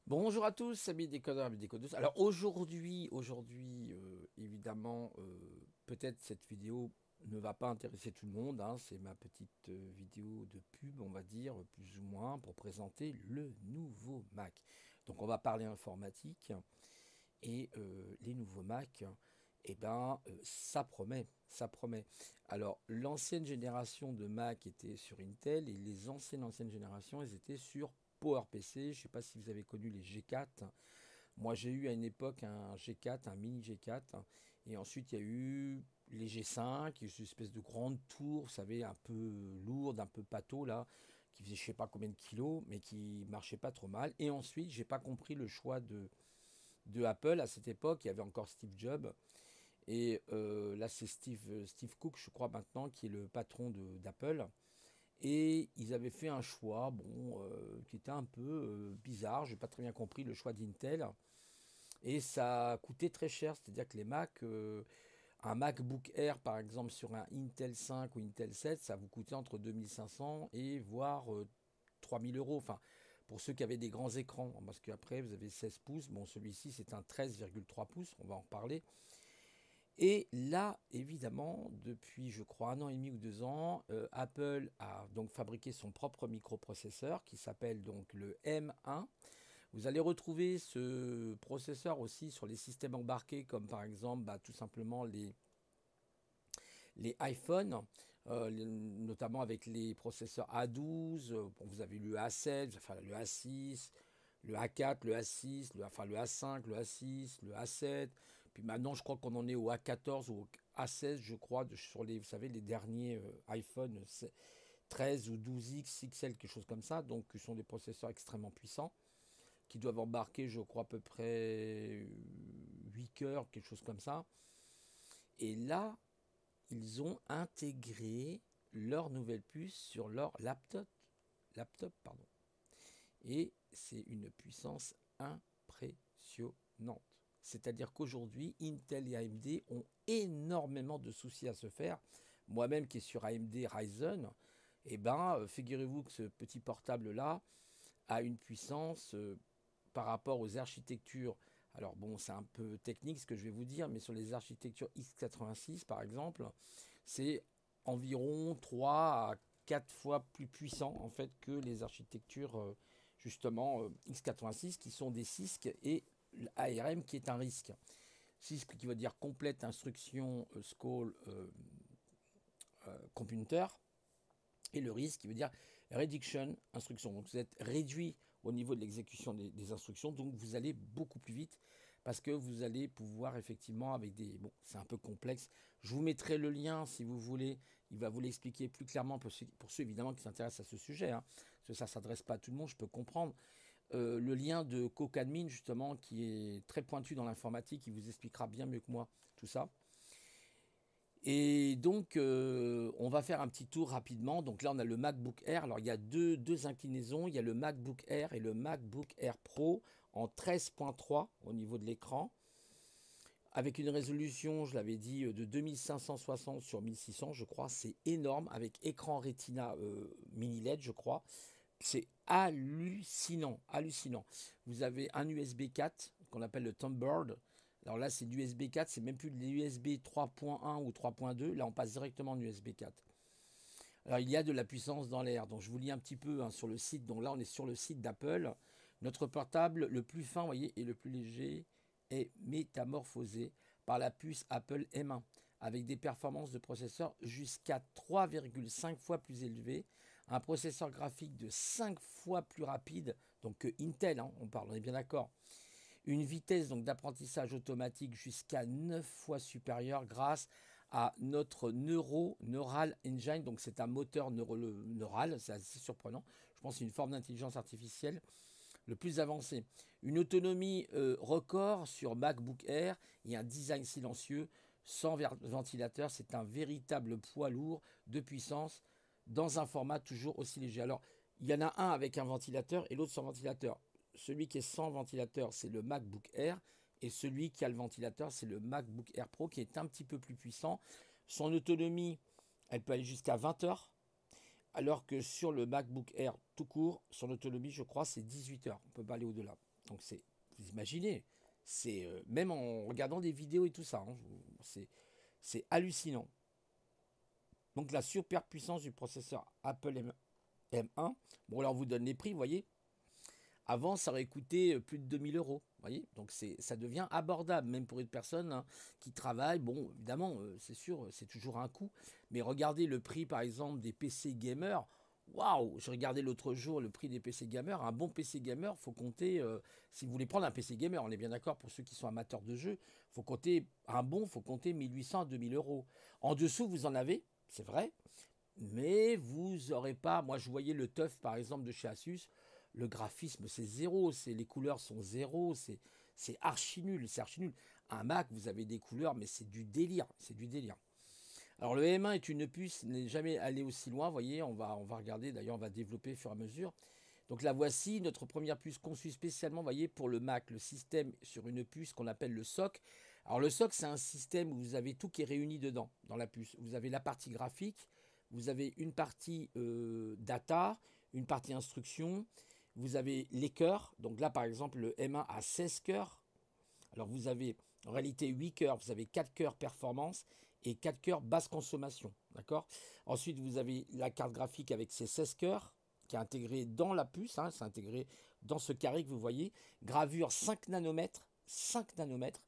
Bonjour à tous, amis décodeurs, amis décodeuses. Alors aujourd'hui, évidemment, peut-être cette vidéo ne va pas intéresser tout le monde, hein. C'est ma petite vidéo de pub, on va dire, plus ou moins, pour présenter le nouveau Mac. Donc on va parler informatique et les nouveaux Mac, ça promet, ça promet. Alors l'ancienne génération de Mac était sur Intel et les anciennes générations, elles étaient sur PowerPC. Je ne sais pas si vous avez connu les G4. Moi, j'ai eu à une époque un G4, un mini G4. Et ensuite, il y a eu les G5, qui est une espèce de grande tour, vous savez, un peu lourde, un peu pâteau, là, qui faisait je sais pas combien de kilos, mais qui marchait pas trop mal. Et ensuite, j'ai pas compris le choix de Apple à cette époque. Il y avait encore Steve Jobs. Et là, c'est Steve Cook, je crois, maintenant, qui est le patron d'Apple. Et ils avaient fait un choix, bon, qui était un peu bizarre. J'ai pas très bien compris le choix d'Intel. Et ça a coûté très cher. C'est-à-dire que les Mac, un MacBook Air par exemple sur un Intel 5 ou Intel 7, ça vous coûtait entre 2500 et voire 3000 euros. Enfin, pour ceux qui avaient des grands écrans. Parce qu'après, vous avez 16 pouces. Bon, celui-ci, c'est un 13,3 pouces. On va en reparler. Et là, évidemment, depuis, je crois, un an et demi ou 2 ans, Apple a donc fabriqué son propre microprocesseur qui s'appelle donc le M1. Vous allez retrouver ce processeur aussi sur les systèmes embarqués, comme par exemple, tout simplement les iPhones, notamment avec les processeurs A12. Bon, vous avez le A7, enfin le A6, le A4, le A6, enfin le A5, le A6, le A7. Puis maintenant, je crois qu'on en est au A14 ou au A16, je crois, sur les, vous savez, les derniers iPhone 13 ou 12X, XL, quelque chose comme ça. Donc, ce sont des processeurs extrêmement puissants qui doivent embarquer, je crois, à peu près 8 cœurs, quelque chose comme ça. Et là, ils ont intégré leur nouvelle puce sur leur laptop, pardon. Et c'est une puissance impressionnante. C'est-à-dire qu'aujourd'hui, Intel et AMD ont énormément de soucis à se faire. Moi-même qui est sur AMD Ryzen, figurez-vous que ce petit portable-là a une puissance par rapport aux architectures. Alors bon, c'est un peu technique ce que je vais vous dire, mais sur les architectures x86 par exemple, c'est environ 3 à 4 fois plus puissant en fait que les architectures justement x86 qui sont des CISC et l'ARM qui est un RISC. CISC qui veut dire complète instruction scroll computer et le RISC qui veut dire reduction instruction. Donc vous êtes réduit au niveau de l'exécution des instructions, donc vous allez beaucoup plus vite parce que vous allez pouvoir effectivement avec des... Bon, c'est un peu complexe. Je vous mettrai le lien si vous voulez. Il va vous l'expliquer plus clairement pour ceux évidemment qui s'intéressent à ce sujet. Hein, parce que ça ne s'adresse pas à tout le monde, je peux comprendre. Le lien de Cocadmin justement qui est très pointu dans l'informatique, il vous expliquera bien mieux que moi tout ça. Et donc, on va faire un petit tour rapidement. Donc là, on a le MacBook Air. Alors, il y a deux inclinaisons. Il y a le MacBook Air et le MacBook Air Pro en 13.3 au niveau de l'écran. Avec une résolution, je l'avais dit, de 2560 sur 1600, je crois. C'est énorme. Avec écran Retina mini LED, je crois. C'est hallucinant, hallucinant. Vous avez un USB 4 qu'on appelle le Thunderbird. Alors là, c'est du USB 4, c'est même plus de l'USB 3.1 ou 3.2. Là, on passe directement en USB 4. Alors, il y a de la puissance dans l'air. Donc, je vous lis un petit peu hein, sur le site. Donc là, on est sur le site d'Apple. Notre portable, le plus fin, vous voyez, et le plus léger, est métamorphosé par la puce Apple M1 avec des performances de processeur jusqu'à 3,5 fois plus élevées, un processeur graphique de 5 fois plus rapide, donc que Intel, hein, on parle, on est bien d'accord. Une vitesse donc d'apprentissage automatique jusqu'à 9 fois supérieure grâce à notre Neural Engine. Donc c'est un moteur neural, c'est assez surprenant. Je pense que c'est une forme d'intelligence artificielle le plus avancé. Une autonomie record sur MacBook Air et un design silencieux sans ventilateur. C'est un véritable poids lourd de puissance dans un format toujours aussi léger. Alors, il y en a un avec un ventilateur et l'autre sans ventilateur. Celui qui est sans ventilateur, c'est le MacBook Air. Et celui qui a le ventilateur, c'est le MacBook Air Pro qui est un petit peu plus puissant. Son autonomie, elle peut aller jusqu'à 20 heures. Alors que sur le MacBook Air tout court, son autonomie, je crois, c'est 18 heures. On ne peut pas aller au-delà. Donc vous imaginez, c'est même en regardant des vidéos et tout ça, hein, c'est hallucinant. Donc la superpuissance du processeur Apple M1. Bon, là on vous donne les prix, vous voyez. Avant, ça aurait coûté plus de 2000 €. Voyez, donc ça devient abordable, même pour une personne, hein, qui travaille. Bon, évidemment, c'est sûr, c'est toujours un coût. Mais regardez le prix, par exemple, des PC gamers. Waouh! Je regardais l'autre jour le prix des PC gamers. Un bon PC gamer, faut compter. Si vous voulez prendre un PC gamer, on est bien d'accord pour ceux qui sont amateurs de jeux, faut compter faut compter 1800 à 2000 €. En dessous, vous en avez, c'est vrai, mais vous n'aurez pas. Moi, je voyais le TUF, par exemple, de chez Asus. Le graphisme, c'est zéro. Les couleurs sont zéro. C'est archi nul. C'est archi nul. Un Mac, vous avez des couleurs, mais c'est du délire. C'est du délire. Alors, le M1 est une puce, n'est jamais allé aussi loin. Vous voyez, on va regarder. D'ailleurs, on va développer au fur et à mesure. Donc, la voici, notre première puce conçue spécialement, vous voyez, pour le Mac. Le système sur une puce qu'on appelle le SoC. Alors, le SoC, c'est un système où vous avez tout qui est réuni dedans, dans la puce. Vous avez la partie graphique. Vous avez une partie data, une partie instruction, vous avez les cœurs. Donc là, par exemple, le M1 a 16 cœurs. Alors vous avez en réalité 8 cœurs. Vous avez 4 cœurs performance et 4 cœurs basse consommation. D'accord. Ensuite, vous avez la carte graphique avec ses 16 cœurs qui est intégrée dans la puce. Hein, c'est intégré dans ce carré que vous voyez. Gravure 5 nanomètres. 5 nanomètres.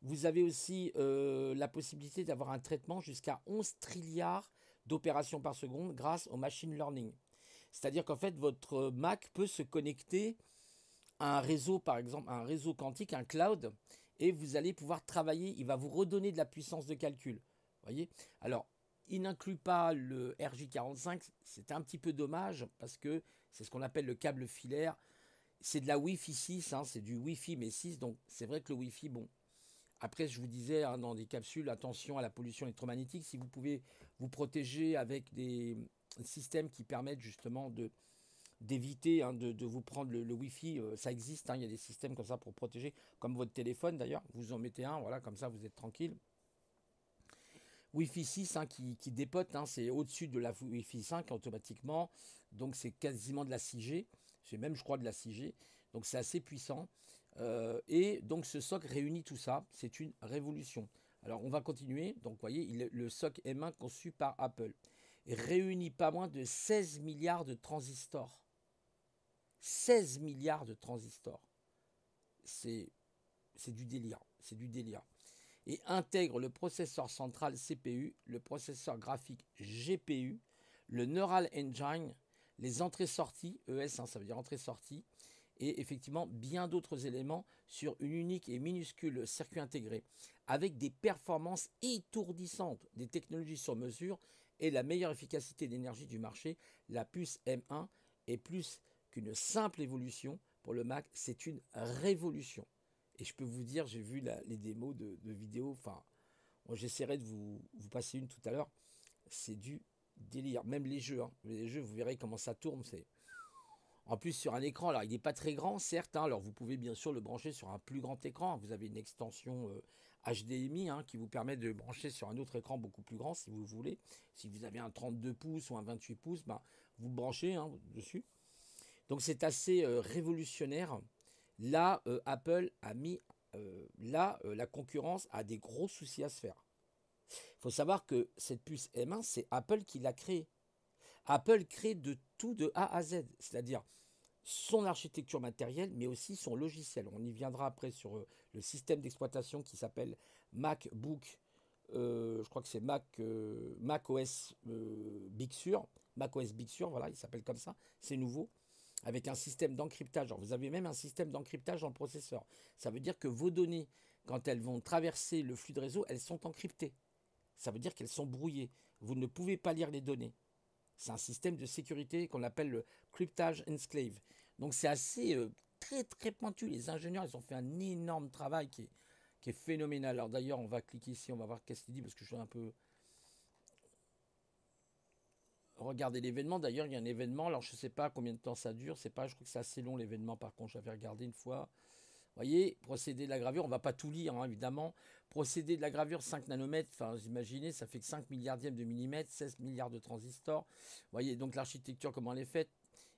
Vous avez aussi la possibilité d'avoir un traitement jusqu'à 11 trilliards d'opérations par seconde grâce au machine learning. C'est-à-dire qu'en fait, votre Mac peut se connecter à un réseau, par exemple, à un réseau quantique, un cloud, et vous allez pouvoir travailler. Il va vous redonner de la puissance de calcul. Voyez. Alors, il n'inclut pas le RJ45. C'est un petit peu dommage parce que c'est ce qu'on appelle le câble filaire. C'est de la Wi-Fi 6, hein, c'est du Wi-Fi mais 6. Donc, c'est vrai que le Wi-Fi, bon. Après, je vous disais, hein, dans des capsules, attention à la pollution électromagnétique. Si vous pouvez vous protéger avec des systèmes qui permettent justement d'éviter, hein, de vous prendre le Wi-Fi, ça existe, hein, il y a des systèmes comme ça pour protéger, comme votre téléphone d'ailleurs, vous en mettez un, voilà, comme ça vous êtes tranquille. Wi-Fi 6, hein, qui dépote, hein, c'est au-dessus de la Wi-Fi 5 automatiquement, donc c'est quasiment de la 6G, c'est même je crois de la 6G, donc c'est assez puissant. Et donc ce SoC réunit tout ça, c'est une révolution. Alors on va continuer, donc vous voyez, le SoC M1 conçu par Apple réunit pas moins de 16 milliards de transistors. 16 milliards de transistors. C'est du délire, c'est du délire. Et intègre le processeur central CPU, le processeur graphique GPU, le Neural Engine, les entrées-sorties, ES, hein, ça veut dire entrée-sortie, et effectivement bien d'autres éléments sur une unique et minuscule circuit intégré, avec des performances étourdissantes, des technologies sur mesure et la meilleure efficacité d'énergie du marché. La puce M1 est plus qu'une simple évolution. Pour le Mac, c'est une révolution. Et je peux vous dire, j'ai vu les démos de vidéos, enfin, j'essaierai de vous passer une tout à l'heure, c'est du délire. Même les jeux, hein. Les jeux, vous verrez comment ça tourne, c'est... En plus, sur un écran, alors il n'est pas très grand, certes, hein, alors vous pouvez bien sûr le brancher sur un plus grand écran. Vous avez une extension HDMI, hein, qui vous permet de brancher sur un autre écran beaucoup plus grand si vous voulez. Si vous avez un 32 pouces ou un 28 pouces, ben, vous branchez, hein, dessus. Donc c'est assez révolutionnaire. Là, Apple a mis... la concurrence a des gros soucis à se faire. Il faut savoir que cette puce M1, c'est Apple qui l'a créée. Apple crée de tout de A à Z, c'est-à-dire son architecture matérielle, mais aussi son logiciel. On y viendra après sur le système d'exploitation qui s'appelle MacBook, je crois que c'est Mac OS Big Sur, Mac OS Big Sur, voilà, il s'appelle comme ça, c'est nouveau, avec un système d'encryptage. Alors, vous avez même un système d'encryptage dans le processeur. Ça veut dire que vos données, quand elles vont traverser le flux de réseau, elles sont encryptées. Ça veut dire qu'elles sont brouillées. Vous ne pouvez pas lire les données. C'est un système de sécurité qu'on appelle le cryptage enclave. Donc c'est assez très très pointu. Les ingénieurs, ils ont fait un énorme travail qui est phénoménal. Alors d'ailleurs, on va cliquer ici, on va voir qu'est-ce qu'il dit, parce que je suis un peu... Regardez l'événement. D'ailleurs, il y a un événement. Alors je ne sais pas combien de temps ça dure. C'est pas, je crois que c'est assez long l'événement. Par contre, j'avais regardé une fois. Vous voyez, procédé de la gravure, on ne va pas tout lire, hein, évidemment. Procédé de la gravure 5 nanomètres, enfin, vous imaginez, ça fait que 5 milliardièmes de millimètre, 16 milliards de transistors. Vous voyez, donc l'architecture, comment elle est faite.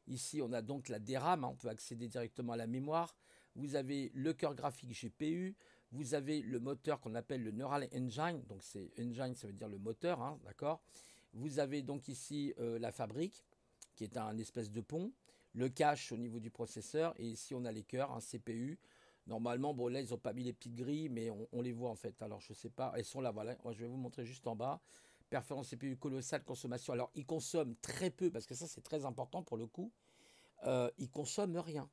Ici, on a donc la DRAM, hein, on peut accéder directement à la mémoire. vous avez le cœur graphique GPU, vous avez le moteur qu'on appelle le Neural Engine, donc c'est engine, ça veut dire le moteur, hein, d'accord. Vous avez donc ici la fabrique, qui est un espèce de pont, le cache au niveau du processeur, et ici on a les cœurs, un CPU. Normalement, bon là ils n'ont pas mis les petites grilles, mais on les voit en fait. Alors je sais pas, elles sont là, voilà. Moi, je vais vous montrer juste en bas. Performance CPU colossale, consommation. Alors ils consomment très peu, parce que ça c'est très important pour le coup. Ils consomment rien.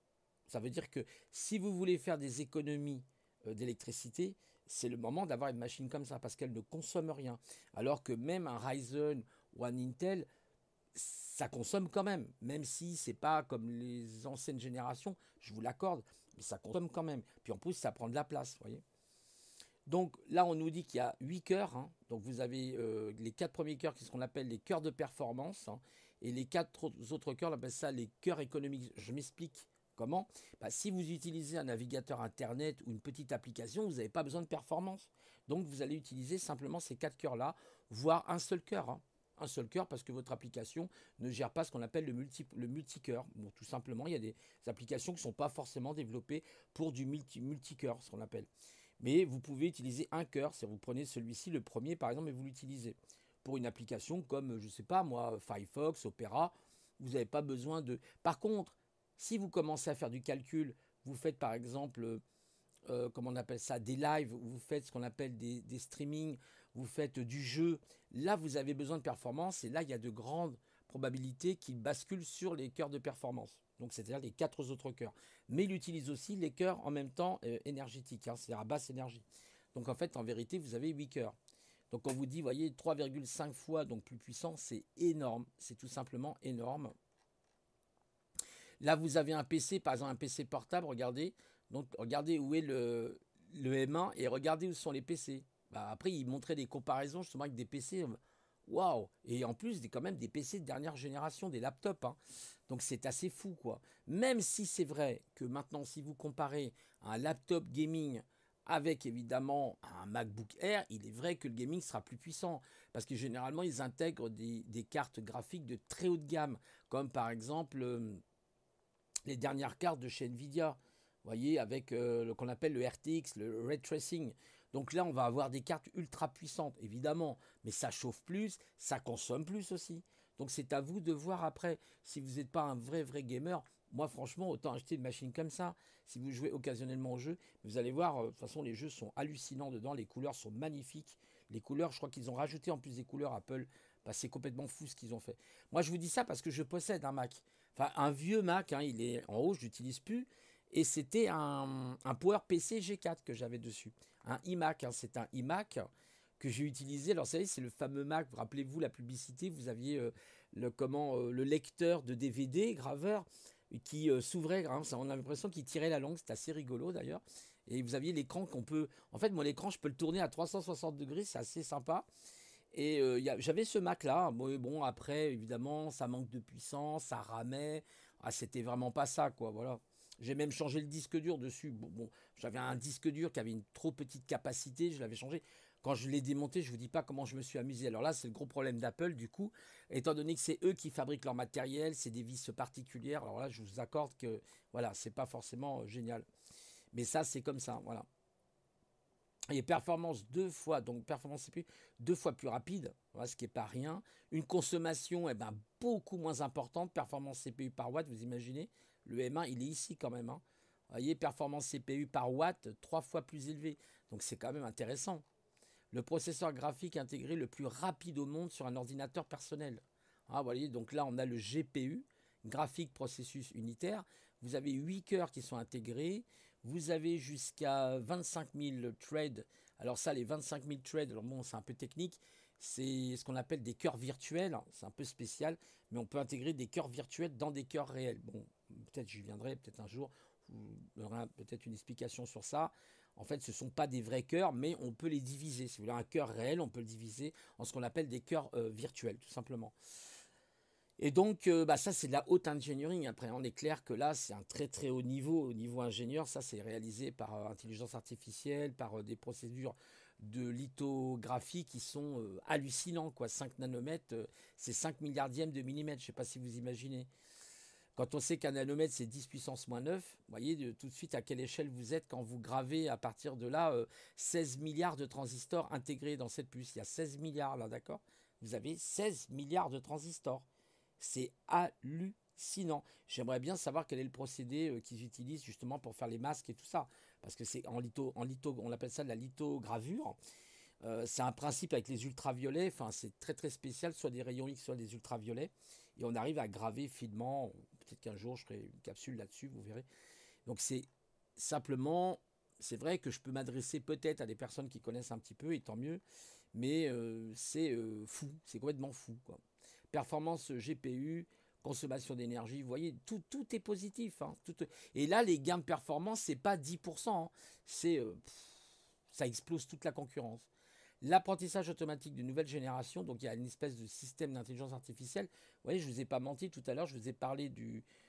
Ça veut dire que si vous voulez faire des économies d'électricité, c'est le moment d'avoir une machine comme ça, parce qu'elle ne consomme rien. Alors que même un Ryzen ou un Intel, ça consomme quand même, même si c'est pas comme les anciennes générations, je vous l'accorde, mais ça consomme quand même. Puis en plus, ça prend de la place, vous voyez. Donc là, on nous dit qu'il y a 8 cœurs, hein. Donc vous avez les 4 premiers cœurs qui sont ce qu'on appelle les cœurs de performance, hein. Et les 4 autres cœurs, on appelle ça les cœurs économiques. Je m'explique comment. Bah, si vous utilisez un navigateur internet ou une petite application, vous n'avez pas besoin de performance. Donc vous allez utiliser simplement ces 4 cœurs-là, voire un seul cœur, hein. Un seul cœur, parce que votre application ne gère pas ce qu'on appelle le multicœur. Bon, tout simplement, il y a des applications qui ne sont pas forcément développées pour du multicœur, ce qu'on appelle. Mais vous pouvez utiliser un cœur. Si vous prenez celui-ci, le premier par exemple, et vous l'utilisez pour une application comme, je ne sais pas moi, Firefox, Opera, vous n'avez pas besoin de... Par contre, si vous commencez à faire du calcul, vous faites par exemple, comment on appelle ça, des lives, vous faites ce qu'on appelle des streamings, vous faites du jeu, là vous avez besoin de performance, et là il y a de grandes probabilités qu'il bascule sur les cœurs de performance. Donc c'est-à-dire les 4 autres cœurs. Mais il utilise aussi les cœurs en même temps énergétiques, hein, c'est-à-dire à basse énergie. Donc en fait, en vérité, vous avez 8 cœurs. Donc on vous dit, voyez, 3,5 fois donc plus puissant, c'est énorme. C'est tout simplement énorme. Là, vous avez un PC, par exemple un PC portable, regardez. Donc regardez où est le M1 et regardez où sont les PC. Bah, après, il montrait des comparaisons justement avec des PC. Waouh! Et en plus, quand même des PC de dernière génération, des laptops, hein. Donc c'est assez fou, quoi. Même si c'est vrai que maintenant, si vous comparez un laptop gaming avec évidemment un MacBook Air, il est vrai que le gaming sera plus puissant. Parce que généralement, ils intègrent des cartes graphiques de très haute gamme. Comme par exemple les dernières cartes de chez Nvidia. Vous voyez, avec ce qu'on appelle le RTX, le Ray Tracing. Donc là, on va avoir des cartes ultra puissantes, évidemment, mais ça chauffe plus, ça consomme plus aussi. Donc c'est à vous de voir après. Si vous n'êtes pas un vrai gamer, moi franchement, autant acheter une machine comme ça. Si vous jouez occasionnellement au jeu, vous allez voir, de toute façon, les jeux sont hallucinants dedans, les couleurs sont magnifiques. Les couleurs, je crois qu'ils ont rajouté en plus des couleurs Apple. Bah, c'est complètement fou ce qu'ils ont fait. Moi, je vous dis ça parce que je possède un Mac. Enfin, un vieux Mac, hein, il est en haut, je l'utilise plus. Et c'était un PowerPC G4 que j'avais dessus. Un iMac, hein, c'est un iMac que j'ai utilisé. Alors, vous savez, c'est le fameux Mac, rappelez-vous la publicité, vous aviez le lecteur de DVD, graveur, qui s'ouvrait, hein, on a l'impression qu'il tirait la langue, c'est assez rigolo d'ailleurs. Et vous aviez l'écran qu'on peut... En fait, moi, l'écran, je peux le tourner à 360 degrés, c'est assez sympa. Et j'avais ce Mac là, bon après évidemment ça manque de puissance, ça ramait, ah, c'était vraiment pas ça quoi, voilà. J'ai même changé le disque dur dessus. Bon, j'avais un disque dur qui avait une trop petite capacité, je l'avais changé. Quand je l'ai démonté, je vous dis pas comment je me suis amusé. Alors là, c'est le gros problème d'Apple du coup, étant donné que c'est eux qui fabriquent leur matériel, c'est des vis particulières. Alors là, je vous accorde que voilà, c'est pas forcément génial. Mais ça, c'est comme ça, voilà. Et performance 2 fois, donc performance CPU 2 fois plus rapide, voilà, ce qui n'est pas rien. Une consommation beaucoup moins importante, performance CPU par watt, vous imaginez. Le M1, il est ici quand même, hein. Vous voyez, performance CPU par watt, 3 fois plus élevé. Donc c'est quand même intéressant. Le processeur graphique intégré le plus rapide au monde sur un ordinateur personnel. Ah, vous voyez, donc là on a le GPU, graphique processus unitaire. Vous avez 8 cœurs qui sont intégrés. Vous avez jusqu'à 25 000 threads. Alors ça, les 25 000 threads, alors bon, c'est un peu technique. C'est ce qu'on appelle des cœurs virtuels. C'est un peu spécial, mais on peut intégrer des cœurs virtuels dans des cœurs réels. Bon, peut-être j'y viendrai, peut-être un jour. Je vous donnerai peut-être une explication sur ça. En fait, ce ne sont pas des vrais cœurs, mais on peut les diviser. Si vous voulez un cœur réel, on peut le diviser en ce qu'on appelle des cœurs virtuels, tout simplement. Et donc, ça, c'est de la haute ingénierie. Après, on est clair que là, c'est un très haut niveau. Au niveau ingénieur, ça, c'est réalisé par intelligence artificielle, par des procédures de lithographie qui sont hallucinants, quoi. 5 nanomètres, c'est 5 milliardièmes de millimètre. Je ne sais pas si vous imaginez. Quand on sait qu'un nanomètre, c'est 10 puissance moins 9, vous voyez tout de suite à quelle échelle vous êtes quand vous gravez à partir de là 16 milliards de transistors intégrés dans cette puce. Il y a 16 milliards là, d'accord? Vous avez 16 milliards de transistors. C'est hallucinant. J'aimerais bien savoir quel est le procédé qu'ils utilisent justement pour faire les masques et tout ça. Parce que c'est en litho, on appelle ça de la lithogravure. C'est un principe avec les ultraviolets, enfin c'est très très spécial, soit des rayons X, soit des ultraviolets, et on arrive à graver finement. Peut-être qu'un jour je ferai une capsule là-dessus, vous verrez. Donc c'est simplement, c'est vrai que je peux m'adresser peut-être à des personnes qui connaissent un petit peu, et tant mieux, mais c'est fou, c'est complètement fou, quoi. Performance GPU, consommation d'énergie, vous voyez, tout est positif, hein, et là les gains de performance, c'est pas 10%, hein, ça explose toute la concurrence. L'apprentissage automatique de nouvelle génération, donc il y a une espèce de système d'intelligence artificielle. Vous voyez, je ne vous ai pas menti tout à l'heure, je vous ai parlé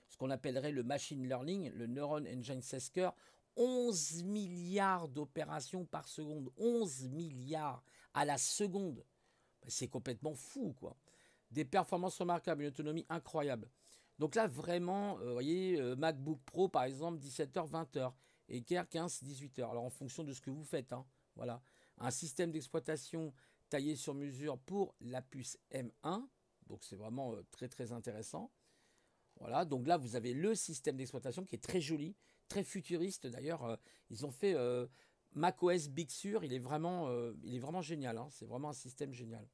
ce qu'on appellerait le machine learning, le Neuron Engine Sesker. 11 milliards d'opérations par seconde, 11 milliards à la seconde. C'est complètement fou, quoi. Des performances remarquables, une autonomie incroyable. Donc là, vraiment, vous voyez, MacBook Pro, par exemple, 17h, 20h, et Air 15, 18h. Alors, en fonction de ce que vous faites, hein, voilà. Un système d'exploitation taillé sur mesure pour la puce M1. Donc, c'est vraiment très, très intéressant. Voilà, donc là, vous avez le système d'exploitation qui est très joli, très futuriste. D'ailleurs, ils ont fait macOS Big Sur. Il est vraiment génial, hein. C'est vraiment un système génial.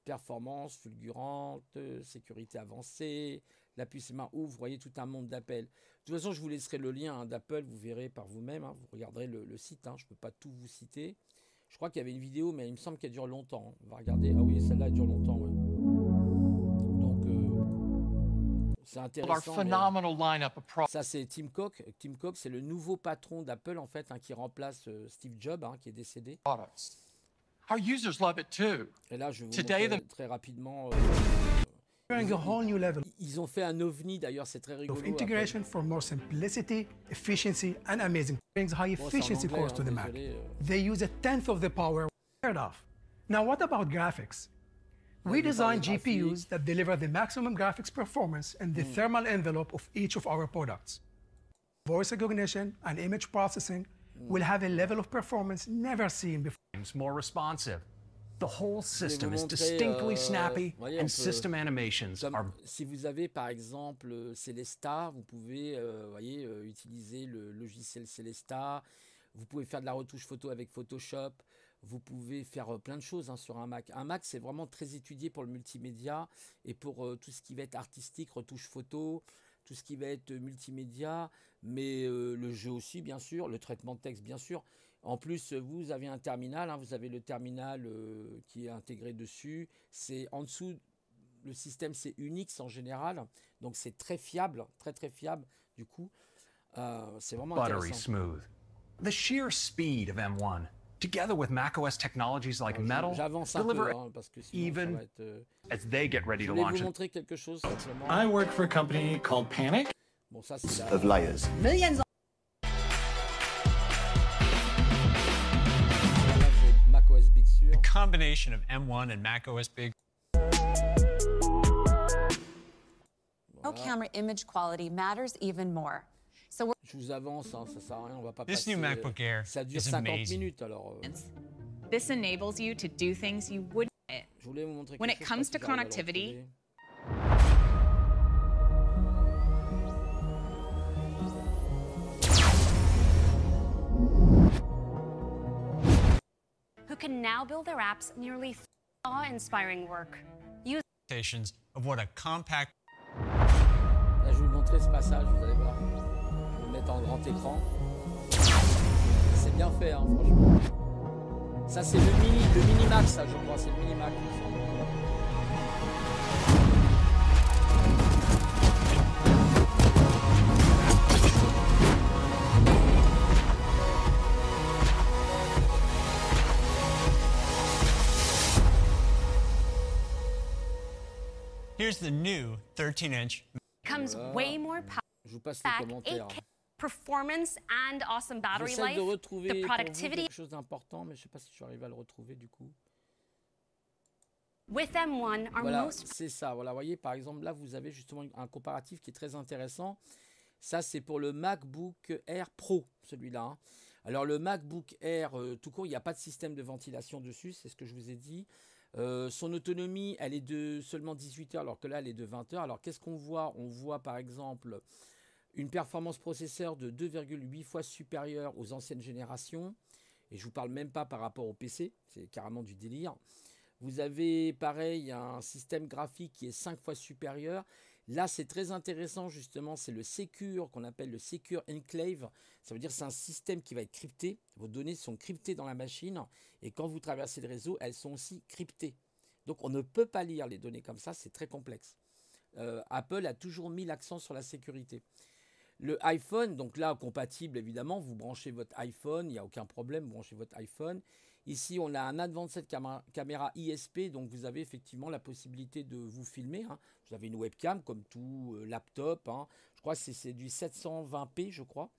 Performance fulgurante, sécurité avancée, la puce M1 ouvre, vous voyez tout un monde d'appels. De toute façon, je vous laisserai le lien d'Apple, vous verrez par vous-même, hein, vous regarderez le site, hein, je ne peux pas tout vous citer. Je crois qu'il y avait une vidéo, mais il me semble qu'elle dure longtemps. On va regarder. Ah oui, celle-là, elle dure longtemps. Ouais. Donc, c'est intéressant. Ça, c'est Tim Cook. Tim Cook, c'est le nouveau patron d'Apple, en fait, hein, qui remplace Steve Jobs, hein, qui est décédé. Our users love it too. Et là, je vais vous montrer très rapidement. Ils ont fait un ovni, d'ailleurs, c'est très rigolo. Integration for more simplicity, efficiency, and amazing brings high efficiency cores to the Mac. They use a tenth of the power we're of. Now, what about graphics? We designed GPUs that deliver the maximum graphics performance in the thermal envelope of each of our products. Voice recognition and image processing will have a level of performance never seen before. More responsive. The whole system is distinctly snappy and system animations are... Si vous avez par exemple Celesta, vous pouvez utiliser le logiciel Celesta, vous pouvez faire de la retouche photo avec Photoshop, vous pouvez faire plein de choses, hein, sur un Mac. Un Mac, c'est vraiment très étudié pour le multimédia et pour tout ce qui va être artistique, retouche photo, tout ce qui va être multimédia, mais le jeu aussi, bien sûr, le traitement de texte, bien sûr. En plus, vous avez un terminal, hein, vous avez le terminal qui est intégré dessus. C'est en dessous, le système c'est Unix en général, donc c'est très fiable, très très fiable. Du coup, c'est vraiment intéressant. Smooth. The sheer speed of M1, together with macOS technologies like Metal, deliver parce que even ça va être, as they get ready to launch. Je launch vais vous montrer quelque chose simplement. I work for a company called Panic. Bon, ça c'est of layers. Millions. macOS Big Sur. The combination of M1 and macOS Big. No camera image quality matters even more. So Je vous avance, hein, ça sert à rien, on va pas This passer. new MacBook Air Ça dure is 50 amazing. minutes alors. This enables you to do things you wouldn't. Je voulais vous montrer When quelque it chose, comes je sais to pas si j'arrive à le connectivity, retrouver. who can now build their apps nearly awe-inspiring work. Of what a compact. Là, je vais vous montrer ce passage, vous allez voir. Je vais le mettre en grand écran. C'est bien fait, hein, franchement. Ça, c'est le mini Mac, ça, je crois. C'est le mini Mac, il me semble. Here's the new 13-inch. Becomes way more Je vous passe les powerful, commentaires. 8K performance and awesome battery J'essaie life. de retrouver The pour vous productivity. quelque chose d'important, mais je ne sais pas si je suis arrivé à le retrouver du coup. With M1, our Voilà, most... c'est ça. Voilà, vous voyez, par exemple, là, vous avez justement un comparatif qui est très intéressant. Ça, c'est pour le MacBook Air Pro, celui-là. Hein. Alors, le MacBook Air, tout court, il n'y a pas de système de ventilation dessus, c'est ce que je vous ai dit. Son autonomie, elle est de seulement 18 heures, alors que là, elle est de 20 heures. Alors, qu'est-ce qu'on voit? On voit, par exemple, une performance processeur de 2,8 fois supérieure aux anciennes générations. Et je ne vous parle même pas par rapport au PC, c'est carrément du délire. Vous avez, pareil, un système graphique qui est 5 fois supérieur. Là, c'est très intéressant, justement, c'est le Secure, qu'on appelle le Secure Enclave. Ça veut dire que c'est un système qui va être crypté. Vos données sont cryptées dans la machine. Et quand vous traversez le réseau, elles sont aussi cryptées. Donc, on ne peut pas lire les données comme ça, c'est très complexe. Apple a toujours mis l'accent sur la sécurité. Le iPhone, donc là, compatible, évidemment, vous branchez votre iPhone, il n'y a aucun problème, vous branchez votre iPhone. Ici, on a un Advanced Camera ISP, donc vous avez effectivement la possibilité de vous filmer. Hein. Vous avez une webcam, comme tout laptop. Hein. Je crois que c'est du 720p, je crois.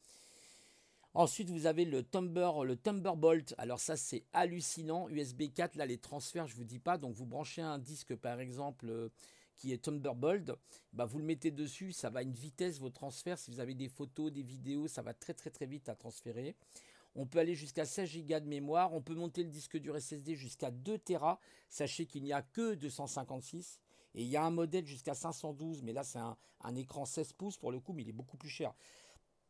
Ensuite, vous avez le Thunderbolt. Alors ça, c'est hallucinant. USB 4, là, les transferts, je ne vous dis pas. Donc, vous branchez un disque, par exemple, qui est Thunderbolt. Bah, vous le mettez dessus, ça va à une vitesse, vos transferts. Si vous avez des photos, des vidéos, ça va très, très, très vite à transférer. On peut aller jusqu'à 16 Go de mémoire. On peut monter le disque dur SSD jusqu'à 2 Tera. Sachez qu'il n'y a que 256. Et il y a un modèle jusqu'à 512. Mais là, c'est un écran 16 pouces pour le coup, mais il est beaucoup plus cher.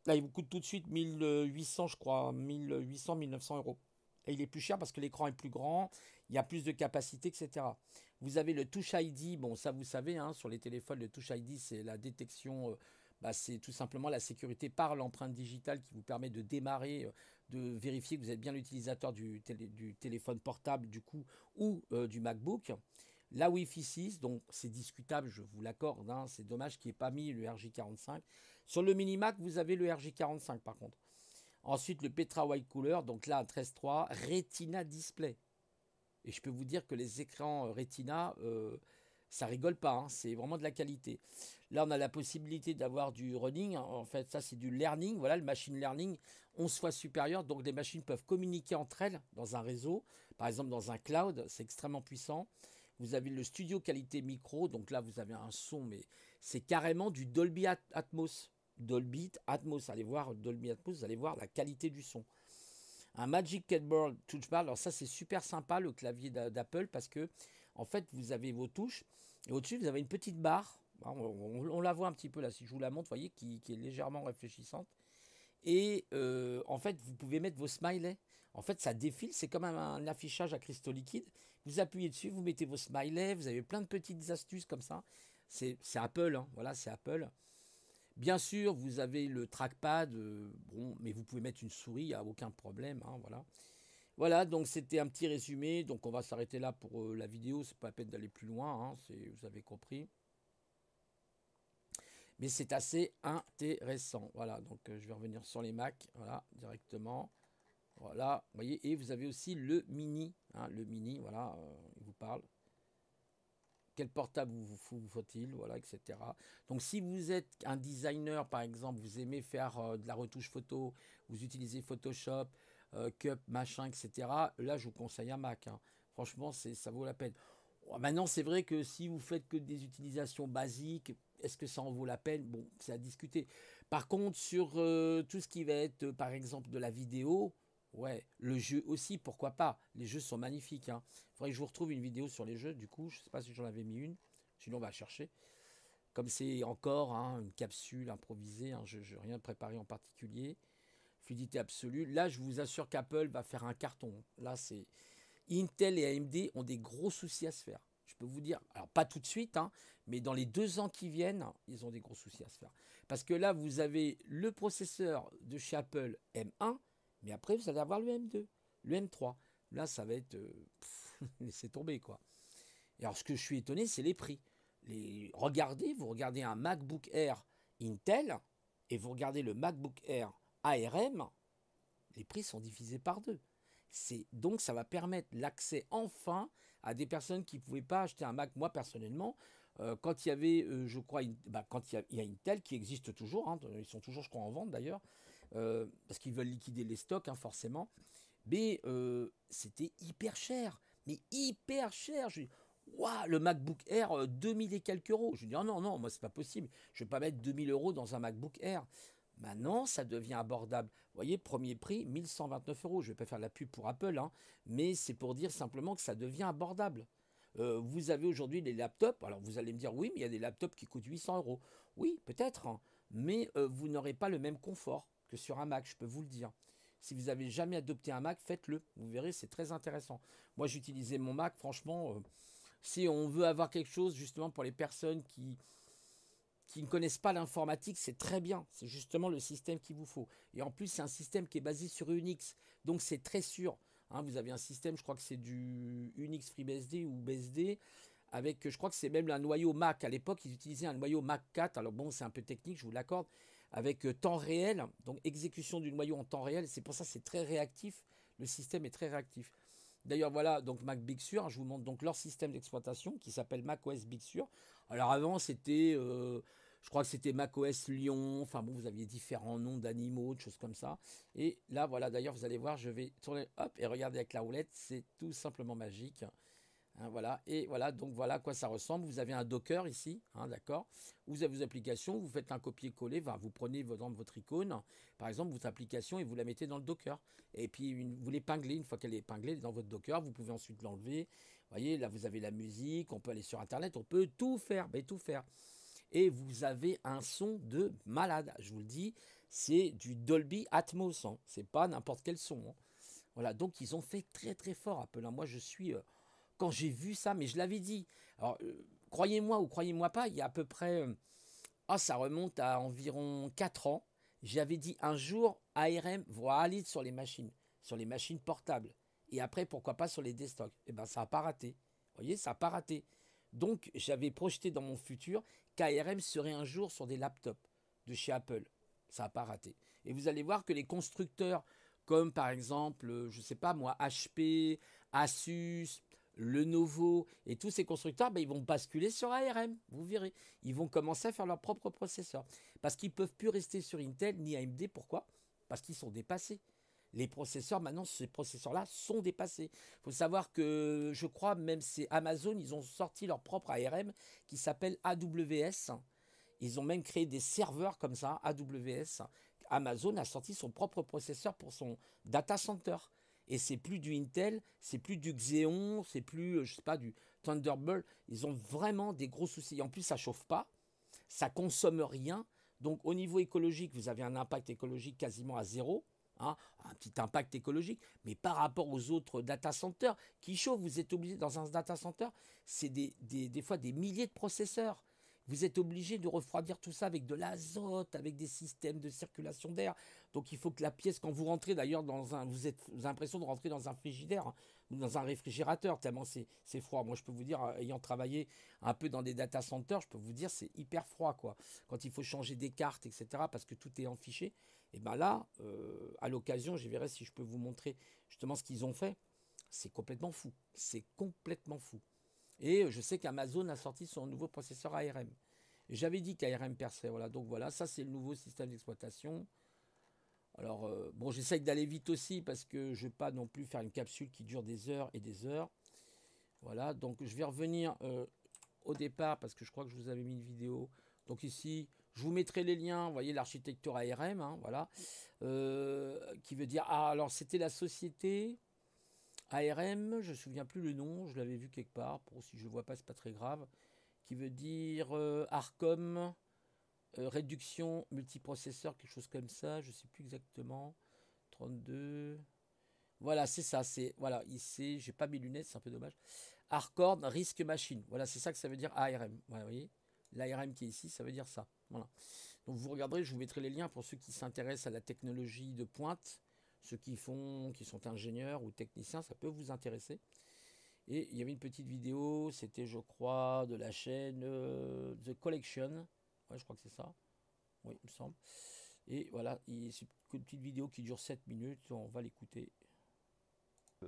Là, il vous coûte tout de suite 1800, je crois. 1800, 1900 euros. Et il est plus cher parce que l'écran est plus grand. Il y a plus de capacité, etc. Vous avez le Touch ID. Bon, ça, vous savez, hein, sur les téléphones, le Touch ID, c'est la détection... c'est tout simplement la sécurité par l'empreinte digitale qui vous permet de démarrer, de vérifier que vous êtes bien l'utilisateur du téléphone portable du coup ou du MacBook. La Wi-Fi 6, donc c'est discutable, je vous l'accorde, hein, c'est dommage qu'il n'y ait pas mis le RJ45. Sur le mini Mac, vous avez le RJ45 par contre. Ensuite, le Petra White Cooler, donc là, 13.3, Retina Display. Et je peux vous dire que les écrans Retina... ça rigole pas, hein, c'est vraiment de la qualité. Là, on a la possibilité d'avoir du running. En fait, ça, c'est du learning. Voilà, le machine learning, 11 fois supérieur. Donc, les machines peuvent communiquer entre elles dans un réseau. Par exemple, dans un cloud, c'est extrêmement puissant. Vous avez le studio qualité micro. Donc là, vous avez un son, mais c'est carrément du Dolby Atmos. Dolby Atmos. Allez voir Dolby Atmos, vous allez voir la qualité du son. Un Magic Keyboard Touchpad. Alors ça, c'est super sympa, le clavier d'Apple, parce que en fait, vous avez vos touches et au-dessus, vous avez une petite barre. On la voit un petit peu là, si je vous la montre, vous voyez, qui est légèrement réfléchissante. Et en fait, vous pouvez mettre vos smileys. En fait, ça défile, c'est comme un affichage à cristaux liquides. Vous appuyez dessus, vous mettez vos smileys, vous avez plein de petites astuces comme ça. C'est Apple, hein, voilà, c'est Apple. Bien sûr, vous avez le trackpad, bon, mais vous pouvez mettre une souris, il n'y a aucun problème, hein, voilà. Voilà, donc c'était un petit résumé. Donc on va s'arrêter là pour la vidéo. C'est pas la peine d'aller plus loin, hein, vous avez compris. Mais c'est assez intéressant. Voilà, donc je vais revenir sur les Mac, voilà, directement. Voilà, vous voyez, et vous avez aussi le mini, hein, voilà, il vous parle. Quel portable vous faut-il, voilà, etc. Donc si vous êtes un designer, par exemple, vous aimez faire de la retouche photo, vous utilisez Photoshop, Cup, machin, etc. Là, je vous conseille un Mac. Hein. Franchement, ça vaut la peine. Maintenant, c'est vrai que si vous faites que des utilisations basiques, est-ce que ça en vaut la peine? Bon, c'est à discuter. Par contre, sur tout ce qui va être, par exemple, de la vidéo, ouais, le jeu aussi, pourquoi pas? Les jeux sont magnifiques. Hein. Il faudrait que je vous retrouve une vidéo sur les jeux, du coup. Je ne sais pas si j'en avais mis une. Sinon, on va chercher. Comme c'est encore hein, une capsule improvisée, hein, je n'ai rien préparé en particulier. Fluidité absolue. Là, je vous assure qu'Apple va faire un carton. Là, c'est Intel et AMD ont des gros soucis à se faire. Je peux vous dire, alors pas tout de suite, hein, mais dans les 2 ans qui viennent, ils ont des gros soucis à se faire. Parce que là, vous avez le processeur de chez Apple M1, mais après, vous allez avoir le M2, le M3. Là, ça va être... laissez tomber, quoi. Et alors, ce que je suis étonné, c'est les prix. Vous regardez un MacBook Air Intel, et vous regardez le MacBook Air ARM, les prix sont divisés par 2. Donc, ça va permettre l'accès enfin à des personnes qui ne pouvaient pas acheter un Mac. Moi, personnellement, quand il y avait, je crois, quand il y a Intel qui existe toujours, hein, ils sont toujours, je crois, en vente d'ailleurs, parce qu'ils veulent liquider les stocks, hein, forcément. Mais c'était hyper cher. Mais hyper cher. Waouh, le MacBook Air, 2000 et quelques euros. Je dis, oh non, non, moi, c'est pas possible. Je ne vais pas mettre 2000 euros dans un MacBook Air. Maintenant, ça devient abordable. Vous voyez, premier prix, 1129 euros. Je ne vais pas faire la pub pour Apple, hein, mais c'est pour dire simplement que ça devient abordable. Vous avez aujourd'hui des laptops. Alors, vous allez me dire, oui, mais il y a des laptops qui coûtent 800 euros. Oui, peut-être, hein, mais vous n'aurez pas le même confort que sur un Mac, je peux vous le dire. Si vous n'avez jamais adopté un Mac, faites-le. Vous verrez, c'est très intéressant. Moi, j'utilisais mon Mac, franchement, si on veut avoir quelque chose, justement, pour les personnes qui ne connaissent pas l'informatique, c'est très bien. C'est justement le système qu'il vous faut. Et en plus, c'est un système qui est basé sur Unix. Donc, c'est très sûr. Hein, vous avez un système, je crois que c'est du Unix FreeBSD ou BSD, avec, je crois que c'est même un noyau Mac. À l'époque, ils utilisaient un noyau Mac 4. Alors bon, c'est un peu technique, je vous l'accorde, avec temps réel, donc exécution du noyau en temps réel. C'est pour ça que c'est très réactif. Le système est très réactif. D'ailleurs, voilà, donc Mac Big Sur, je vous montre donc leur système d'exploitation qui s'appelle macOS Big Sur. Alors avant, c'était, je crois que c'était macOS Lyon. Enfin bon, vous aviez différents noms d'animaux, de choses comme ça. Et là, voilà, d'ailleurs, vous allez voir, je vais tourner, hop, et regarder avec la roulette, c'est tout simplement magique. Hein, voilà, et voilà, donc voilà à quoi ça ressemble. Vous avez un Docker ici, hein, d'accord. Vous avez vos applications, vous faites un copier-coller, vous prenez votre icône, par exemple, votre application, et vous la mettez dans le Docker. Et puis, vous l'épinglez, une fois qu'elle est épinglée dans votre Docker, vous pouvez ensuite l'enlever. Vous voyez, là, vous avez la musique, on peut aller sur Internet, on peut tout faire, mais tout faire. Et vous avez un son de malade, je vous le dis, c'est du Dolby Atmos, hein. C'est pas n'importe quel son. Hein. Voilà, donc ils ont fait très très fort, Apple. Moi, je suis... quand j'ai vu ça, mais je l'avais dit. Alors, croyez-moi ou croyez-moi pas, il y a à peu près... ça remonte à environ 4 ans. J'avais dit un jour, ARM va aller sur les machines portables. Et après, pourquoi pas sur les desktops. Eh bien, ça n'a pas raté. Vous voyez, ça n'a pas raté. Donc, j'avais projeté dans mon futur qu'ARM serait un jour sur des laptops de chez Apple. Ça n'a pas raté. Et vous allez voir que les constructeurs, comme par exemple, je ne sais pas moi, HP, Asus, Lenovo et tous ces constructeurs, ils vont basculer sur ARM, vous verrez. Ils vont commencer à faire leur propre processeur. Parce qu'ils ne peuvent plus rester sur Intel ni AMD. Pourquoi? Parce qu'ils sont dépassés. Les processeurs, maintenant, ces processeurs-là sont dépassés. Il faut savoir que, je crois, même c'est Amazon, ils ont sorti leur propre ARM qui s'appelle AWS. Ils ont même créé des serveurs comme ça, AWS. Amazon a sorti son propre processeur pour son data center. Et c'est plus du Intel, c'est plus du Xeon, c'est plus, je sais pas, du Thunderbolt. Ils ont vraiment des gros soucis. En plus, ça chauffe pas, ça consomme rien. Donc, au niveau écologique, vous avez un impact écologique quasiment à zéro. Hein, un petit impact écologique, mais par rapport aux autres data centers qui chauffent, vous êtes obligé dans un data center, c'est des fois des milliers de processeurs. Vous êtes obligé de refroidir tout ça avec de l'azote, avec des systèmes de circulation d'air. Donc il faut que la pièce, quand vous rentrez d'ailleurs vous avez l'impression de rentrer dans un frigidaire ou dans un réfrigérateur, tellement c'est froid. Moi je peux vous dire, ayant travaillé un peu dans des data centers, je peux vous dire c'est hyper froid quoi. Quand il faut changer des cartes, etc., parce que tout est en fichier. Et bien là, à l'occasion, je verrai si je peux vous montrer justement ce qu'ils ont fait. C'est complètement fou. C'est complètement fou. Et je sais qu'Amazon a sorti son nouveau processeur ARM. J'avais dit qu'ARM percerait. Voilà, donc voilà, ça c'est le nouveau système d'exploitation. Alors, bon, j'essaye d'aller vite aussi parce que je ne veux pas non plus faire une capsule qui dure des heures et des heures. Voilà, donc je vais revenir au départ parce que je crois que je vous avais mis une vidéo. Donc ici, je vous mettrai les liens, vous voyez l'architecture ARM, hein, voilà, qui veut dire, alors c'était la société ARM, je ne me souviens plus le nom, je l'avais vu quelque part, pour si je ne le vois pas, c'est pas très grave, qui veut dire ARCOM, réduction multiprocesseur, quelque chose comme ça, je ne sais plus exactement, 32, voilà, c'est ça, voilà, ici, j'ai pas mes lunettes, c'est un peu dommage, ARCORD, risque machine, voilà, c'est ça que ça veut dire ARM, voilà, vous voyez, l'ARM qui est ici, ça veut dire ça, voilà. Donc vous regarderez, je vous mettrai les liens pour ceux qui s'intéressent à la technologie de pointe, ceux qui sont ingénieurs ou techniciens, ça peut vous intéresser. Et il y avait une petite vidéo, c'était je crois de la chaîne The Collection, ouais je crois que c'est ça, oui il me semble. Et voilà, c'est une petite vidéo qui dure 7 minutes, on va l'écouter.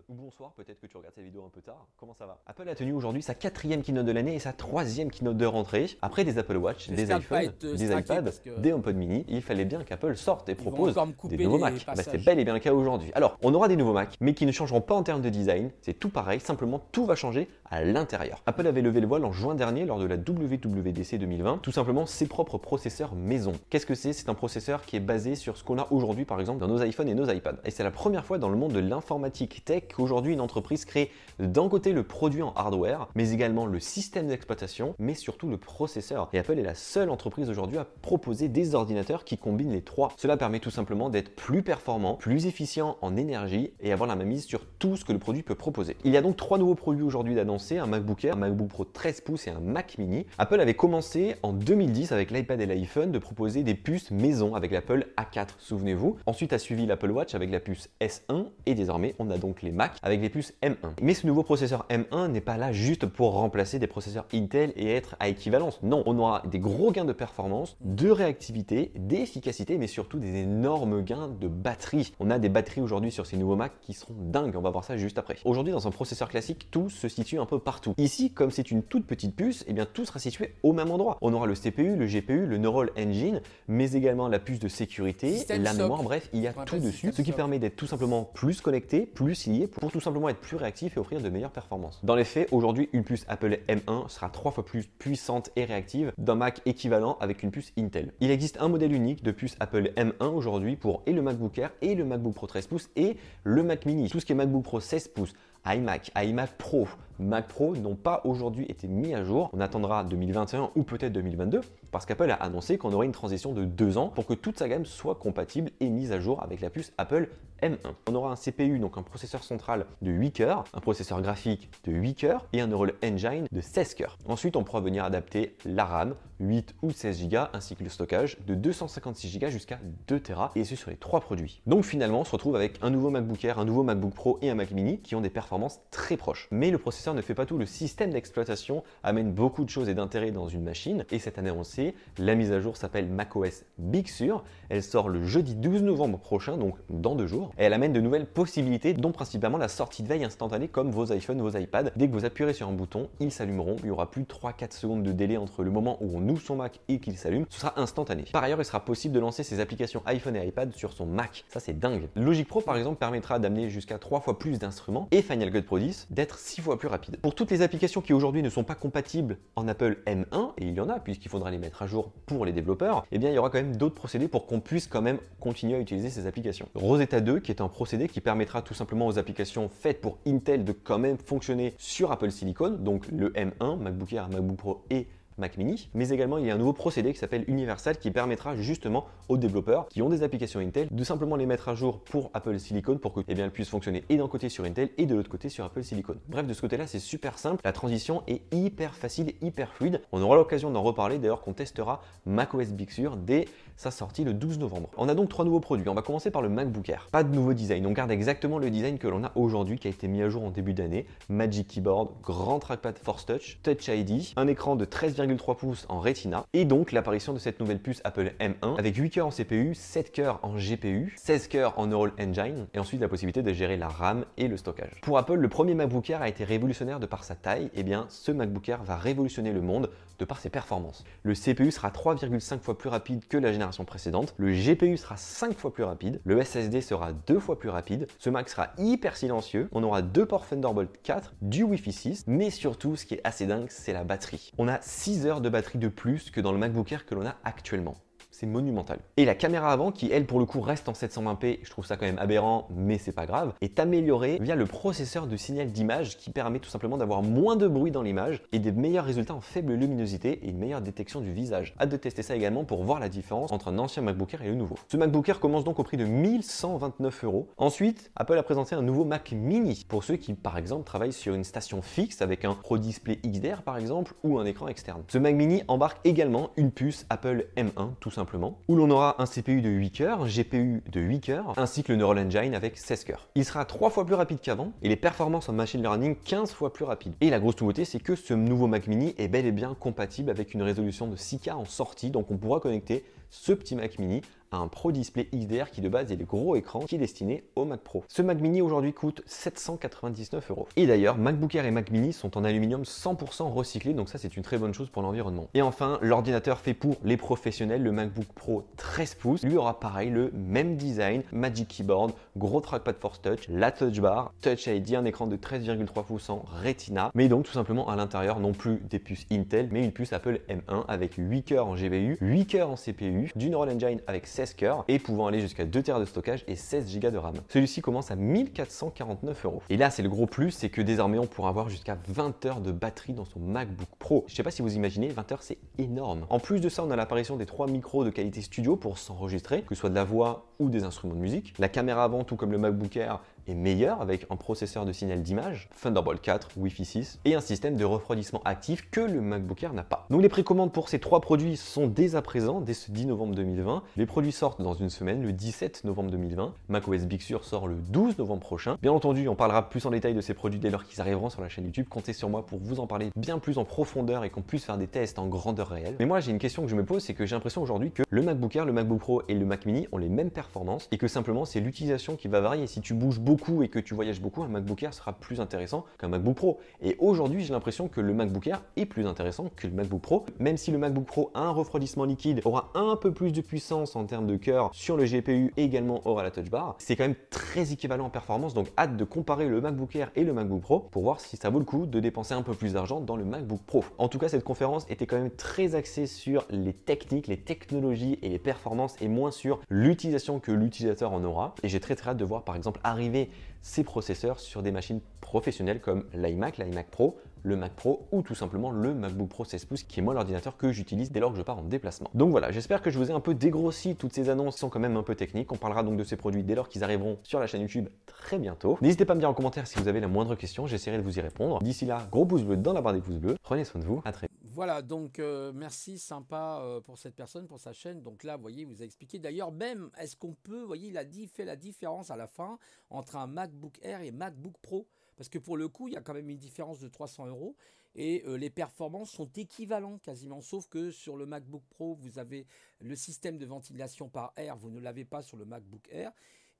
Ou bonsoir, peut-être que tu regardes cette vidéo un peu tard. Comment ça va? Apple a tenu aujourd'hui sa 4e keynote de l'année et sa 3e keynote de rentrée. Après des Apple Watch, des iPhones, des iPads, des HomePod mini, il fallait bien qu'Apple sorte et propose des nouveaux Mac. C'est bel et bien le cas aujourd'hui. Alors, on aura des nouveaux Mac, mais qui ne changeront pas en termes de design. C'est tout pareil, simplement tout va changer à l'intérieur. Apple avait levé le voile en juin dernier lors de la WWDC 2020. Tout simplement ses propres processeurs maison. Qu'est-ce que c'est? C'est un processeur qui est basé sur ce qu'on a aujourd'hui par exemple dans nos iPhones et nos iPads. Et c'est la première fois dans le monde de l'informatique tech qu'aujourd'hui une entreprise crée d'un côté le produit en hardware, mais également le système d'exploitation, mais surtout le processeur. Et Apple est la seule entreprise aujourd'hui à proposer des ordinateurs qui combinent les trois. Cela permet tout simplement d'être plus performant, plus efficient en énergie et avoir la mainmise sur tout ce que le produit peut proposer. Il y a donc 3 nouveaux produits aujourd'hui d'annoncer, un MacBook Air, un MacBook Pro 13 pouces et un Mac mini. Apple avait commencé en 2010 avec l'iPad et l'iPhone de proposer des puces maison avec l'Apple A4, souvenez-vous. Ensuite a suivi l'Apple Watch avec la puce S1 et désormais on a donc les Mac avec les puces M1. Mais ce nouveau processeur M1 n'est pas là juste pour remplacer des processeurs Intel et être à équivalence. Non, on aura des gros gains de performance, de réactivité, d'efficacité, mais surtout des énormes gains de batterie. On a des batteries aujourd'hui sur ces nouveaux Mac qui seront dingues, on va voir ça juste après. Aujourd'hui, dans un processeur classique, tout se situe un peu partout. Ici, comme c'est une toute petite puce, eh bien tout sera situé au même endroit. On aura le CPU, le GPU, le Neural Engine, mais également la puce de sécurité, la mémoire, bref, il y a tout dessus, ce qui permet d'être tout simplement plus connecté, plus lié, pour tout simplement être plus réactif et offrir de meilleures performances. Dans les faits, aujourd'hui, une puce Apple M1 sera 3 fois plus puissante et réactive d'un Mac équivalent avec une puce Intel. Il existe un modèle unique de puce Apple M1 aujourd'hui pour et le MacBook Air et le MacBook Pro 13 pouces et le Mac mini. Tout ce qui est MacBook Pro 16 pouces, iMac, iMac Pro, Mac Pro n'ont pas aujourd'hui été mis à jour. On attendra 2021 ou peut-être 2022 parce qu'Apple a annoncé qu'on aurait une transition de 2 ans pour que toute sa gamme soit compatible et mise à jour avec la puce Apple M1. On aura un CPU, donc un processeur central de 8 cœurs, un processeur graphique de 8 cœurs et un Neural Engine de 16 cœurs. Ensuite, on pourra venir adapter la RAM, 8 ou 16 Go, ainsi que le stockage de 256 Go jusqu'à 2 Tera, et ce sur les 3 produits. Donc finalement, on se retrouve avec un nouveau MacBook Air, un nouveau MacBook Pro et un Mac mini qui ont des performances très proches. Mais le processeur ne fait pas tout, le système d'exploitation amène beaucoup de choses et d'intérêt dans une machine, et cette année on sait, la mise à jour s'appelle macOS Big Sur. Elle sort le jeudi 12 novembre prochain, donc dans 2 jours. Et elle amène de nouvelles possibilités, dont principalement la sortie de veille instantanée comme vos iPhones, vos iPads. Dès que vous appuierez sur un bouton, ils s'allumeront. Il n'y aura plus 3-4 secondes de délai entre le moment où on ouvre son Mac et qu'il s'allume. Ce sera instantané. Par ailleurs, il sera possible de lancer ses applications iPhone et iPad sur son Mac. Ça, c'est dingue. Logic Pro, par exemple, permettra d'amener jusqu'à 3 fois plus d'instruments et Final Cut Pro 10 d'être 6 fois plus rapide. Pour toutes les applications qui aujourd'hui ne sont pas compatibles en Apple M1, et il y en a puisqu'il faudra les mettre à jour pour les développeurs, eh bien il y aura quand même d'autres procédés pour qu'on puisse quand même continuer à utiliser ces applications. Rosetta 2 qui est un procédé qui permettra tout simplement aux applications faites pour Intel de quand même fonctionner sur Apple Silicon, donc le M1, MacBook Air, MacBook Pro et Mac mini, mais également il y a un nouveau procédé qui s'appelle Universal qui permettra justement aux développeurs qui ont des applications Intel de simplement les mettre à jour pour Apple Silicon pour que elles puissent fonctionner et d'un côté sur Intel et de l'autre côté sur Apple Silicon. Bref, de ce côté-là, c'est super simple, la transition est hyper facile et hyper fluide. On aura l'occasion d'en reparler d'ailleurs qu'on testera macOS Big Sur dès sa sortie le 12 novembre. On a donc 3 nouveaux produits. On va commencer par le MacBook Air. Pas de nouveau design, on garde exactement le design que l'on a aujourd'hui qui a été mis à jour en début d'année. Magic Keyboard, grand trackpad Force Touch, Touch ID, un écran de 13,3 pouces en Retina et donc l'apparition de cette nouvelle puce Apple M1 avec 8 cœurs en CPU, 7 cœurs en GPU, 16 cœurs en Neural Engine et ensuite la possibilité de gérer la RAM et le stockage. Pour Apple, le premier MacBook Air a été révolutionnaire de par sa taille, et bien ce MacBook Air va révolutionner le monde de par ses performances. Le CPU sera 3,5 fois plus rapide que la génération précédente, le GPU sera 5 fois plus rapide, le SSD sera 2 fois plus rapide, ce Mac sera hyper silencieux, on aura 2 ports Thunderbolt 4, du Wi-Fi 6, mais surtout ce qui est assez dingue, c'est la batterie. On a 6 heures de batterie de plus que dans le MacBook Air que l'on a actuellement. C'est monumental. Et la caméra avant, qui elle pour le coup reste en 720p, je trouve ça quand même aberrant, mais c'est pas grave, est améliorée via le processeur de signal d'image qui permet tout simplement d'avoir moins de bruit dans l'image et des meilleurs résultats en faible luminosité et une meilleure détection du visage. Hâte de tester ça également pour voir la différence entre un ancien MacBook Air et le nouveau. Ce MacBook Air commence donc au prix de 1129 €. Ensuite, Apple a présenté un nouveau Mac mini pour ceux qui par exemple travaillent sur une station fixe avec un Pro Display XDR par exemple ou un écran externe. Ce Mac mini embarque également une puce Apple M1 tout simplement, où l'on aura un CPU de 8 cœurs, un GPU de 8 cœurs, ainsi que le Neural Engine avec 16 cœurs. Il sera 3 fois plus rapide qu'avant, et les performances en machine learning 15 fois plus rapides. Et la grosse nouveauté, c'est que ce nouveau Mac mini est bel et bien compatible avec une résolution de 6K en sortie, donc on pourra connecter ce petit Mac mini à un Pro Display XDR qui de base est le gros écran qui est destiné au Mac Pro. Ce Mac Mini aujourd'hui coûte 799 €. Et d'ailleurs, MacBook Air et Mac Mini sont en aluminium 100% recyclé, donc ça c'est une très bonne chose pour l'environnement. Et enfin, l'ordinateur fait pour les professionnels, le MacBook Pro 13 pouces, lui aura pareil le même design, Magic Keyboard, gros trackpad Force Touch, la Touch Bar, Touch ID, un écran de 13,3 pouces en Retina, mais donc tout simplement à l'intérieur non plus des puces Intel, mais une puce Apple M1 avec 8 cœurs en GPU, 8 cœurs en CPU, du Neural Engine avec 16 cœurs et pouvant aller jusqu'à 2 Tb de stockage et 16 Go de RAM. Celui-ci commence à 1449 €. Et là, c'est le gros plus, c'est que désormais on pourra avoir jusqu'à 20 heures de batterie dans son MacBook Pro. Je sais pas si vous imaginez, 20 heures c'est énorme. En plus de ça, on a l'apparition des 3 micros de qualité studio pour s'enregistrer, que ce soit de la voix ou des instruments de musique. La caméra avant, tout comme le MacBook Air, est meilleur avec un processeur de signal d'image, Thunderbolt 4, Wi-Fi 6 et un système de refroidissement actif que le MacBook Air n'a pas. Donc les précommandes pour ces 3 produits sont dès à présent, dès ce 10 novembre 2020. Les produits sortent dans une semaine, le 17 novembre 2020. macOS Big Sur sort le 12 novembre prochain. Bien entendu, on parlera plus en détail de ces produits dès lors qu'ils arriveront sur la chaîne YouTube. Comptez sur moi pour vous en parler bien plus en profondeur et qu'on puisse faire des tests en grandeur réelle. Mais moi, j'ai une question que je me pose, c'est que j'ai l'impression aujourd'hui que le MacBook Air, le MacBook Pro et le Mac Mini ont les mêmes performances et que simplement c'est l'utilisation qui va varier. Si tu bouges beaucoup et que tu voyages beaucoup, un MacBook Air sera plus intéressant qu'un MacBook Pro. Et aujourd'hui, j'ai l'impression que le MacBook Air est plus intéressant que le MacBook Pro, même si le MacBook Pro a un refroidissement liquide, aura un peu plus de puissance en termes de cœur sur le GPU et également aura la Touch Bar. C'est quand même très équivalent en performance, donc hâte de comparer le MacBook Air et le MacBook Pro pour voir si ça vaut le coup de dépenser un peu plus d'argent dans le MacBook Pro. En tout cas, cette conférence était quand même très axée sur les techniques, les technologies et les performances et moins sur l'utilisation que l'utilisateur en aura. Et j'ai très hâte de voir par exemple arriver ces processeurs sur des machines professionnelles comme l'iMac, l'iMac Pro, le Mac Pro ou tout simplement le MacBook Pro 16 pouces qui est moi l'ordinateur que j'utilise dès lors que je pars en déplacement. Donc voilà, j'espère que je vous ai un peu dégrossi toutes ces annonces qui sont quand même un peu techniques. On parlera donc de ces produits dès lors qu'ils arriveront sur la chaîne YouTube très bientôt. N'hésitez pas à me dire en commentaire si vous avez la moindre question, j'essaierai de vous y répondre. D'ici là, gros pouce bleu dans la barre des pouces bleus, prenez soin de vous, à très vite. Voilà, donc merci, sympa pour cette personne, pour sa chaîne. Donc là, vous voyez, il vous a expliqué. D'ailleurs, même, est-ce qu'on peut, vous voyez, il a fait la différence à la fin entre un MacBook Air et MacBook Pro. Parce que pour le coup, il y a quand même une différence de 300 € et les performances sont équivalentes quasiment. Sauf que sur le MacBook Pro, vous avez le système de ventilation par air, vous ne l'avez pas sur le MacBook Air.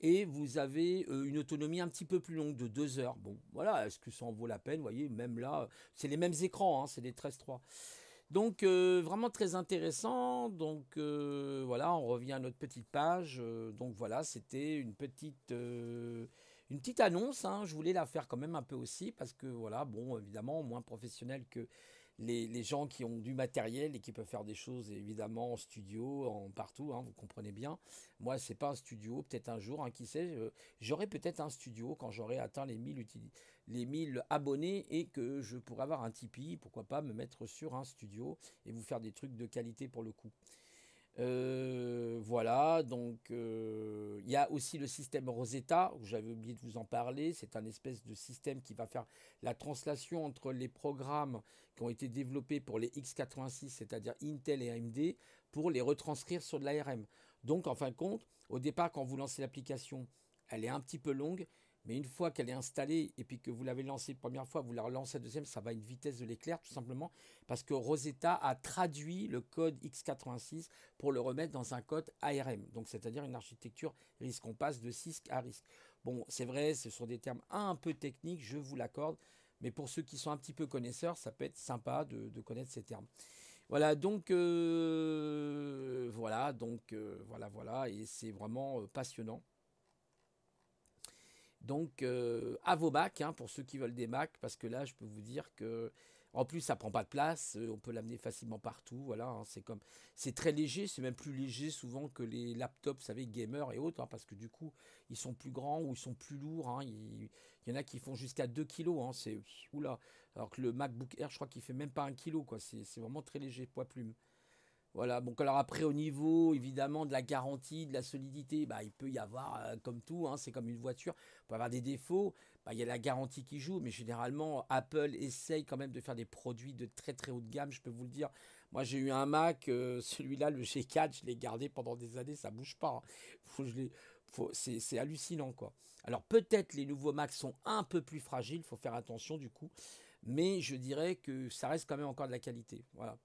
Et vous avez une autonomie un petit peu plus longue de 2 heures. Bon, voilà, est-ce que ça en vaut la peine? Vous voyez, même là, c'est les mêmes écrans, hein, c'est des 13.3. Donc, vraiment très intéressant. Donc, voilà, on revient à notre petite page. Donc, voilà, c'était une petite annonce. Hein. Je voulais la faire quand même un peu aussi parce que, voilà, bon, évidemment, moins professionnel que les gens qui ont du matériel et qui peuvent faire des choses évidemment en studio, partout, hein, vous comprenez bien. Moi, c'est pas un studio, peut-être un jour, hein, qui sait, j'aurai peut-être un studio quand j'aurai atteint les 1000 abonnés et que je pourrai avoir un Tipeee, pourquoi pas me mettre sur un studio et vous faire des trucs de qualité pour le coup. Voilà, donc il y a aussi le système Rosetta, j'avais oublié de vous en parler. C'est un espèce de système qui va faire la translation entre les programmes qui ont été développés pour les x86, c'est-à-dire Intel et AMD, pour les retranscrire sur de l'ARM. Donc en fin de compte, au départ, quand vous lancez l'application, elle est un petit peu longue, mais une fois qu'elle est installée et puis que vous l'avez lancée la première fois, vous la relancez la deuxième, ça va à une vitesse de l'éclair tout simplement parce que Rosetta a traduit le code x86 pour le remettre dans un code ARM, donc c'est-à-dire une architecture RISC. On passe de CISC à RISC. Bon, c'est vrai, ce sont des termes un peu techniques, je vous l'accorde, mais pour ceux qui sont un petit peu connaisseurs, ça peut être sympa de connaître ces termes. Voilà, donc voilà, et c'est vraiment passionnant. Donc, à vos Macs, hein, pour ceux qui veulent des Macs, parce que là, je peux vous dire que, en plus, ça prend pas de place, on peut l'amener facilement partout, voilà, hein, c'est très léger, c'est même plus léger souvent que les laptops, vous savez, gamers et autres, hein, parce que du coup, ils sont plus grands ou ils sont plus lourds, hein, il y en a qui font jusqu'à 2 kg, hein, c'est, oula, alors que le MacBook Air, je crois qu'il fait même pas 1 kg, quoi, c'est vraiment très léger, poids plume. Voilà, donc alors après au niveau évidemment de la garantie, de la solidité, bah, il peut y avoir comme tout, hein, c'est comme une voiture, il peut y avoir des défauts, bah, il y a la garantie qui joue, mais généralement Apple essaye quand même de faire des produits de très très haut de gamme, je peux vous le dire. Moi j'ai eu un Mac, celui-là le G4, je l'ai gardé pendant des années, ça bouge pas, hein. C'est hallucinant quoi. Alors peut-être les nouveaux Macs sont un peu plus fragiles, il faut faire attention du coup, mais je dirais que ça reste quand même encore de la qualité, voilà.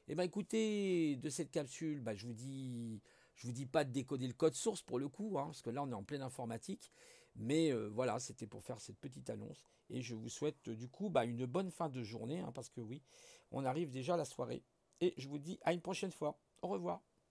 Eh bien écoutez, de cette capsule, je vous dis Je vous dis pas de décoder le code source pour le coup, hein, parce que là on est en pleine informatique. Mais voilà, c'était pour faire cette petite annonce. Et je vous souhaite du coup une bonne fin de journée, hein, parce que oui, on arrive déjà à la soirée. Et je vous dis à une prochaine fois. Au revoir.